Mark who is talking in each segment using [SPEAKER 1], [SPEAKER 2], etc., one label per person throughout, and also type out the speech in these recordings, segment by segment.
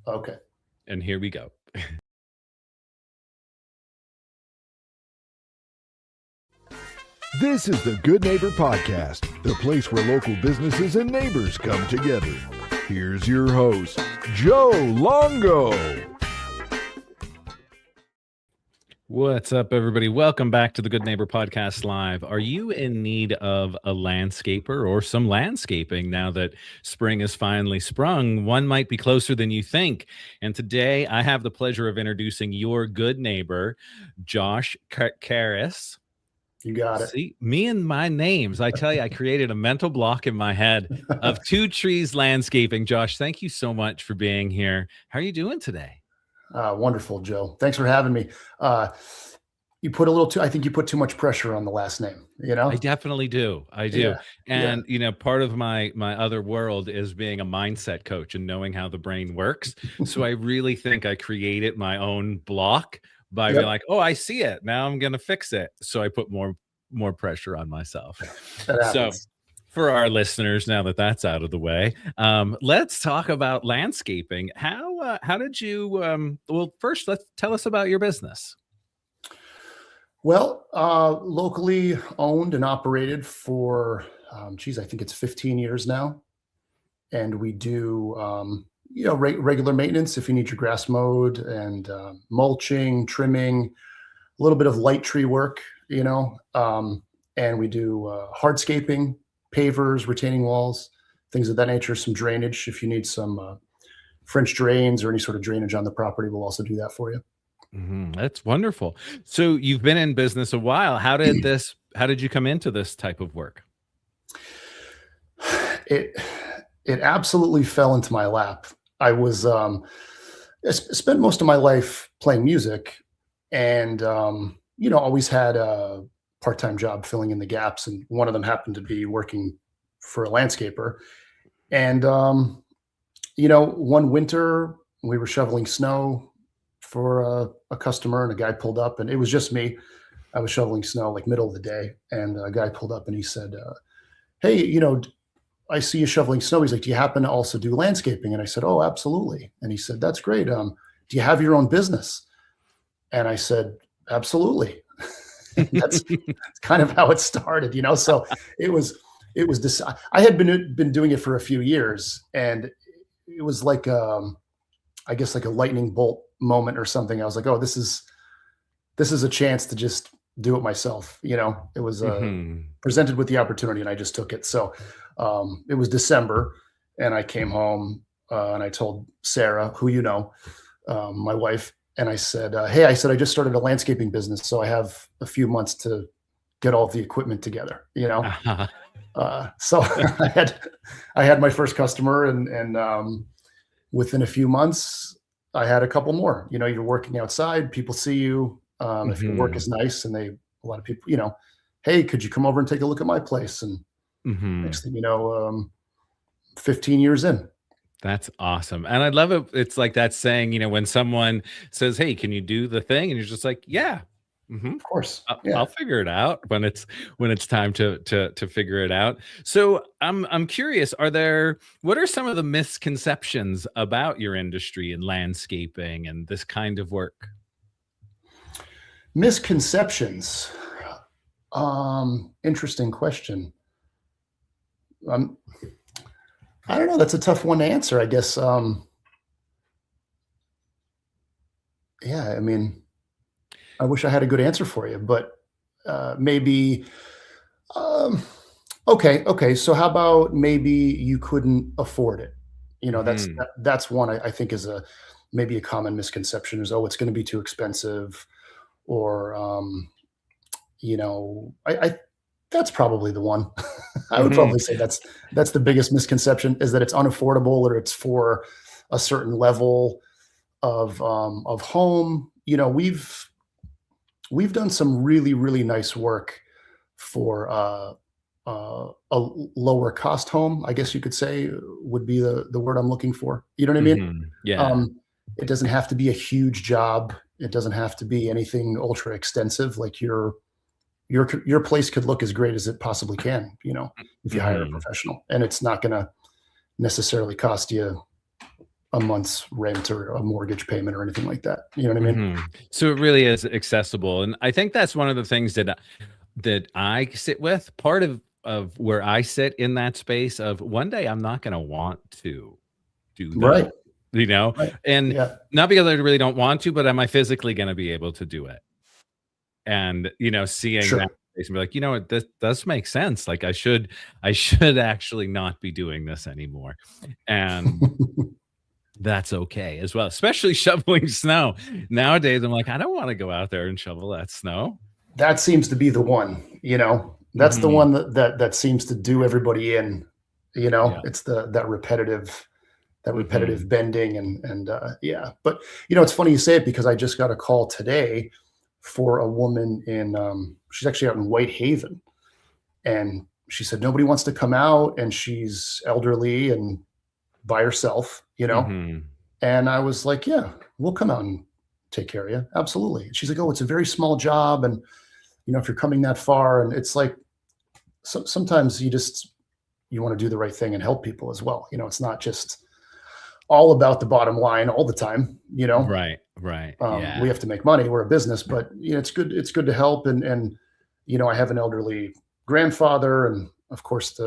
[SPEAKER 1] Okay.
[SPEAKER 2] And here we go.
[SPEAKER 3] This is the Good Neighbor Podcast, the place where local businesses and neighbors come together. Here's your host, Joe Longo.
[SPEAKER 2] What's up, everybody? Welcome back to the Good Neighbor Podcast Live. Are you in need of a landscaper or some landscaping now that spring has finally sprung? One might be closer than you think. And today I have the pleasure of introducing your good neighbor, Josh Karis.
[SPEAKER 1] You got it.
[SPEAKER 2] See, me and my names. I tell you, I created a mental block in my head of Two Trees Landscaping. Josh, thank you so much for being here. How are you doing today?
[SPEAKER 1] Wonderful, Joe. Thanks for having me. You put I think you put too much pressure on the last name,
[SPEAKER 2] I definitely do. I do.
[SPEAKER 1] Yeah,
[SPEAKER 2] And, part of my other world is being a mindset coach and knowing how the brain works. So I really think I created my own block by being
[SPEAKER 1] Yep.
[SPEAKER 2] like, oh, I see it. Now I'm going to fix it. So I put more pressure on myself.
[SPEAKER 1] That
[SPEAKER 2] So
[SPEAKER 1] happens.
[SPEAKER 2] for our listeners, now that that's out of the way, let's talk about landscaping. How did you, well, first, let's tell us about your business.
[SPEAKER 1] Well, locally owned and operated for, I think it's 15 years now. And we do, regular maintenance if you need your grass mowed and mulching, trimming, a little bit of light tree work, and we do hardscaping, pavers, retaining walls, things of that nature, some drainage. If you need some French drains or any sort of drainage on the property, we'll also do that for you.
[SPEAKER 2] That's wonderful. So you've been in business a while. How did you come into this type of work?
[SPEAKER 1] It absolutely fell into my lap. I was I spent most of my life playing music, and always had a part-time job filling in the gaps, and one of them happened to be working for a landscaper. And one winter we were shoveling snow for a customer, and a guy pulled up, and it was just me. I was shoveling snow like middle of the day, and a guy pulled up and he said, "Hey, I see you shoveling snow." He's like, "Do you happen to also do landscaping?" And I said, "Oh, absolutely." And he said, "That's great. Do you have your own business?" And I said, "Absolutely." That's kind of how it started, So it was this. I had been doing it for a few years, and it was like I guess like a lightning bolt moment or something. I was like, "Oh, this is a chance to just do it myself." It was presented with the opportunity, and I just took it. So it was December, and I came home and I told Sarah, who my wife, and I said, "Hey," I said, "I just started a landscaping business, so I have a few months to get all the equipment together." So I had my first customer, and within a few months, I had a couple more. You're working outside, people see you. If your work is nice, and a lot of people, "Hey, could you come over and take a look at my place?" And next thing you know, 15 years in.
[SPEAKER 2] That's awesome. And I love it. It's like that saying, when someone says, "Hey, can you do the thing?" And you're just like, "Yeah,
[SPEAKER 1] Of course.
[SPEAKER 2] I'll,
[SPEAKER 1] Yeah.
[SPEAKER 2] I'll figure it out when it's time to figure it out." So I'm curious, what are some of the misconceptions about your industry and landscaping and this kind of work?
[SPEAKER 1] Misconceptions. Interesting question. I don't know. That's a tough one to answer, I guess. Yeah, I mean, I wish I had a good answer for you, but maybe. Um, okay. So how about maybe you couldn't afford it? That's one I think is maybe a common misconception is, oh, it's going to be too expensive, or I that's probably the one. I would probably say that's the biggest misconception, is that it's unaffordable, or it's for a certain level of home. We've done some really, really nice work for a lower cost home, I guess you could say, would be the word I'm looking for. You know what I mean?
[SPEAKER 2] Yeah.
[SPEAKER 1] It doesn't have to be a huge job. It doesn't have to be anything ultra extensive. Like your place could look as great as it possibly can, if you hire a professional, and it's not going to necessarily cost you a month's rent or a mortgage payment or anything like that. You know what I mean?
[SPEAKER 2] Mhm. So it really is accessible, and I think that's one of the things that I sit with. Part of where I sit in that space of one day I'm not going to want to do
[SPEAKER 1] Right.
[SPEAKER 2] that, you know,
[SPEAKER 1] Right.
[SPEAKER 2] and
[SPEAKER 1] Yeah.
[SPEAKER 2] not because I really don't want to, but am I physically going to be able to do it? And seeing that
[SPEAKER 1] Sure.
[SPEAKER 2] space and be like, what, this does make sense. Like I should actually not be doing this anymore, and that's okay as well, especially shoveling snow. Nowadays, I'm like, I don't want to go out there and shovel that snow.
[SPEAKER 1] That seems to be the one, that's the
[SPEAKER 2] Mhm.
[SPEAKER 1] one that seems to do everybody in,
[SPEAKER 2] Yeah.
[SPEAKER 1] it's that repetitive
[SPEAKER 2] Mhm.
[SPEAKER 1] bending and yeah. But it's funny you say it because I just got a call today for a woman in she's actually out in Whitehaven, and she said nobody wants to come out, and she's elderly and by herself.
[SPEAKER 2] Mhm.
[SPEAKER 1] And I was like, yeah, we'll come out and take care of you, absolutely. She's like, oh, it's a very small job, and if you're coming that far, and it's like, sometimes you want to do the right thing and help people as well. It's not just all about the bottom line all the time.
[SPEAKER 2] Right, right.
[SPEAKER 1] We
[SPEAKER 2] Yeah.
[SPEAKER 1] have to make money, we're a business, but it's good to help. And I have an elderly grandfather, and of course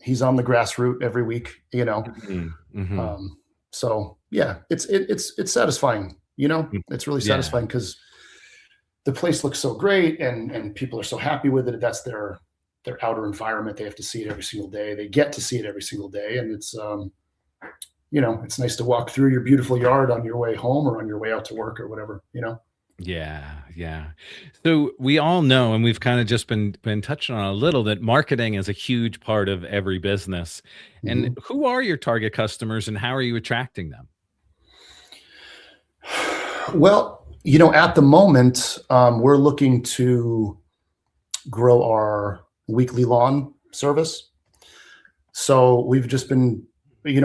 [SPEAKER 1] he's on the grass route every week.
[SPEAKER 2] Mhm. Mhm.
[SPEAKER 1] um, so yeah, it's satisfying.
[SPEAKER 2] Mm.
[SPEAKER 1] It's really
[SPEAKER 2] Yeah.
[SPEAKER 1] satisfying because the place looks so great, and people are so happy with it. That's their outer environment. They have to see it every single day. They get to see it every single day, and it's nice to walk through your beautiful yard on your way home or on your way out to work or whatever.
[SPEAKER 2] Yeah, yeah. So we all know, and we've kind of just been touching on a little, that marketing is a huge part of every business. And
[SPEAKER 1] Mhm.
[SPEAKER 2] who are your target customers, and how are you attracting them?
[SPEAKER 1] Well, at the moment, we're looking to grow our weekly lawn service. So we've just been,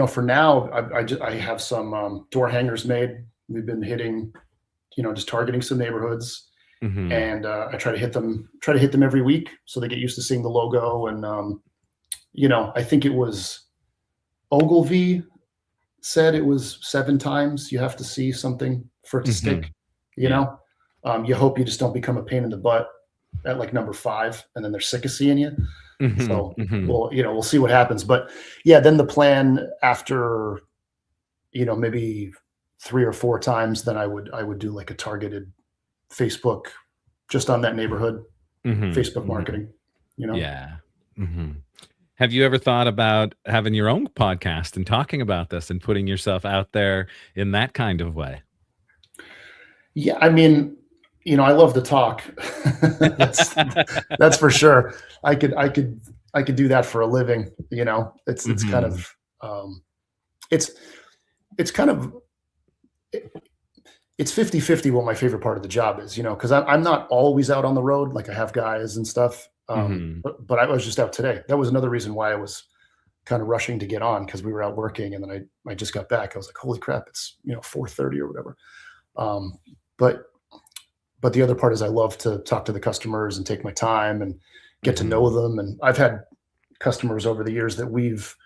[SPEAKER 1] for now, I have some door hangers made. We've been hitting, just targeting some neighborhoods,
[SPEAKER 2] Hmm.
[SPEAKER 1] and I try to hit them every week so they get used to seeing the logo. And I think it was Ogilvy said it was 7 times you have to see something for it to
[SPEAKER 2] Hmm.
[SPEAKER 1] stick. You
[SPEAKER 2] Yeah.
[SPEAKER 1] know, you hope you just don't become a pain in the butt at like number 5, and then they're sick of seeing you.
[SPEAKER 2] Hmm.
[SPEAKER 1] So
[SPEAKER 2] Hmm.
[SPEAKER 1] we'll see what happens. But yeah, then the plan after maybe 3 or 4 times, then I would do like a targeted Facebook just on that neighborhood,
[SPEAKER 2] Hmm.
[SPEAKER 1] Facebook
[SPEAKER 2] Hmm.
[SPEAKER 1] marketing. You know.
[SPEAKER 2] Yeah. Hmm. Have you ever thought about having your own podcast and talking about this and putting yourself out there in that kind of way?
[SPEAKER 1] Yeah, I mean, I love to talk. that's that's for sure. I could do that for a living. It's kind
[SPEAKER 2] Hmm.
[SPEAKER 1] of it's it's kind of it's 50-50 what my favorite part of the job is, because I'm not always out on the road. Like, I have guys and stuff.
[SPEAKER 2] Hmm.
[SPEAKER 1] But I was just out today. That was another reason why I was kind of rushing to get on, because we were out working, and then I just got back. I was like, holy crap, it's 4:30 or whatever. Um, but the other part is I love to talk to the customers and take my time and get to know
[SPEAKER 2] Hmm.
[SPEAKER 1] them. And I've had customers over the years that we've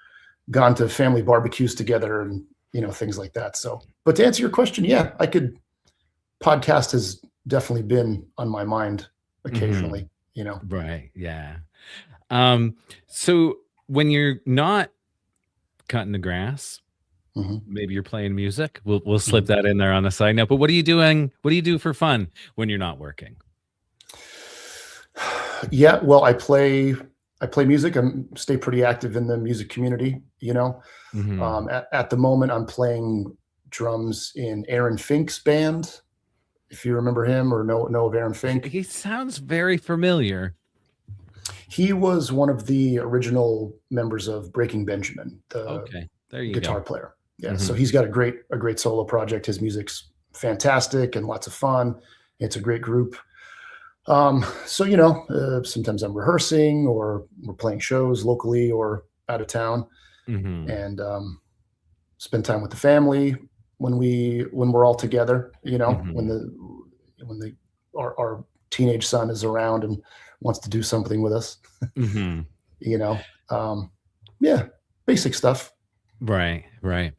[SPEAKER 1] gone to family barbecues together, and things like that. So, but to answer your question, yeah, I could. Podcast has definitely been on my mind
[SPEAKER 2] Hmm.
[SPEAKER 1] occasionally.
[SPEAKER 2] Right. Yeah. Um, so when you're not cutting the grass,
[SPEAKER 1] Mhm,
[SPEAKER 2] maybe you're playing music. We'll slip
[SPEAKER 1] mhm.
[SPEAKER 2] that in there on the side note. But what are you doing? What do you do for fun when you're not working?
[SPEAKER 1] Yeah, well, I play music. I stay pretty active in the music community.
[SPEAKER 2] Hmm.
[SPEAKER 1] At the moment, I'm playing drums in Aaron Fink's band. If you remember him or know of Aaron Fink,
[SPEAKER 2] He sounds very familiar.
[SPEAKER 1] he was one of the original members of Breaking Benjamin, the
[SPEAKER 2] Okay, there you
[SPEAKER 1] guitar
[SPEAKER 2] go.
[SPEAKER 1] player. Yeah, so
[SPEAKER 2] Hmm.
[SPEAKER 1] he's got a great solo project. His music's fantastic and lots of fun. It's a great group. So sometimes I'm rehearsing, or we're playing shows locally or out of town,
[SPEAKER 2] Hmm.
[SPEAKER 1] and spend time with the family when we're all together. When
[SPEAKER 2] Hmm.
[SPEAKER 1] our teenage son is around and wants to do something with us.
[SPEAKER 2] Hmm.
[SPEAKER 1] you know, um, yeah, basic stuff.
[SPEAKER 2] Right, right.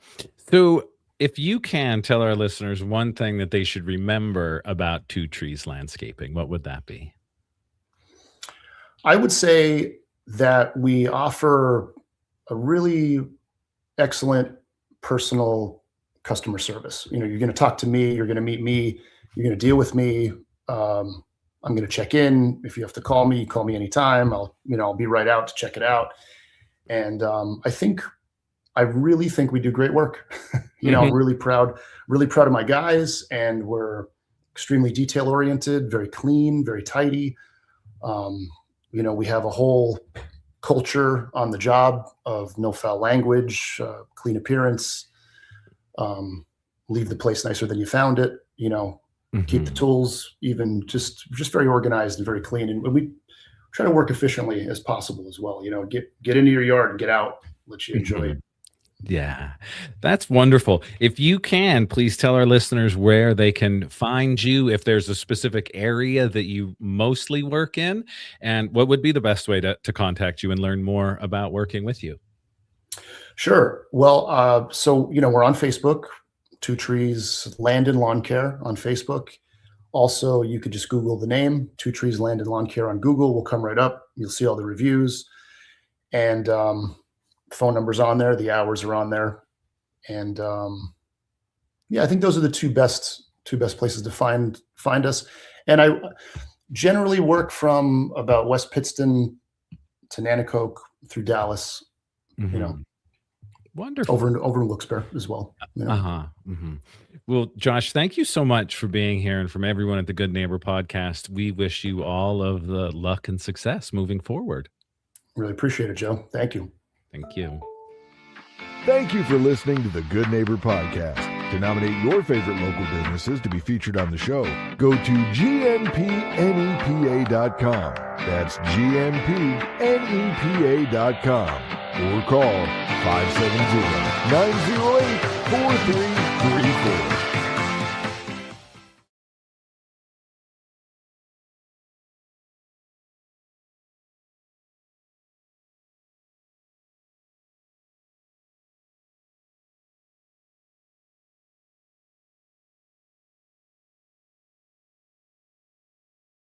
[SPEAKER 2] So, if you can tell our listeners one thing that they should remember about Two Trees Landscaping, what would that be?
[SPEAKER 1] I would say that we offer a really excellent personal customer service. You're going to talk to me, you're going to meet me, you're going to deal with me. I'm going to check in. If you have to call me anytime. I'll be right out to check it out. And I really think we do great work. I'm really proud of my guys, and we're extremely detail oriented, very clean, very tidy. We have a whole culture on the job of no foul language, clean appearance, leave the place nicer than you found it, keep the tools even just very organized and very clean. And we try to work efficiently as possible as well. Get into your yard and get out, let you enjoy it.
[SPEAKER 2] Yeah, that's wonderful. If you can, please tell our listeners where they can find you, if there's a specific area that you mostly work in, and what would be the best way to contact you and learn more about working with you.
[SPEAKER 1] Sure. Well, so, we're on Facebook, Two Trees Land and Lawn Care on Facebook. Also, you could just Google the name, Two Trees Land and Lawn Care on Google. We'll come right up. You'll see all the reviews. And, phone numbers on there, the hours are on there. And I think those are the two best places to find us. And I generally work from about West Pittston to Nanticoke through Dallas,
[SPEAKER 2] Wonderful.
[SPEAKER 1] over in Wilkes-Barre as well.
[SPEAKER 2] Well, Josh, thank you so much for being here, and from everyone at the Good Neighbor Podcast, we wish you all of the luck and success moving forward.
[SPEAKER 1] Really appreciate it, Joe. Thank you.
[SPEAKER 2] Thank you.
[SPEAKER 3] Thank you for listening to the Good Neighbor Podcast. To nominate your favorite local businesses to be featured on the show, go to gnpnepa.com. That's gnpnepa.com. Or call 570-908-4334.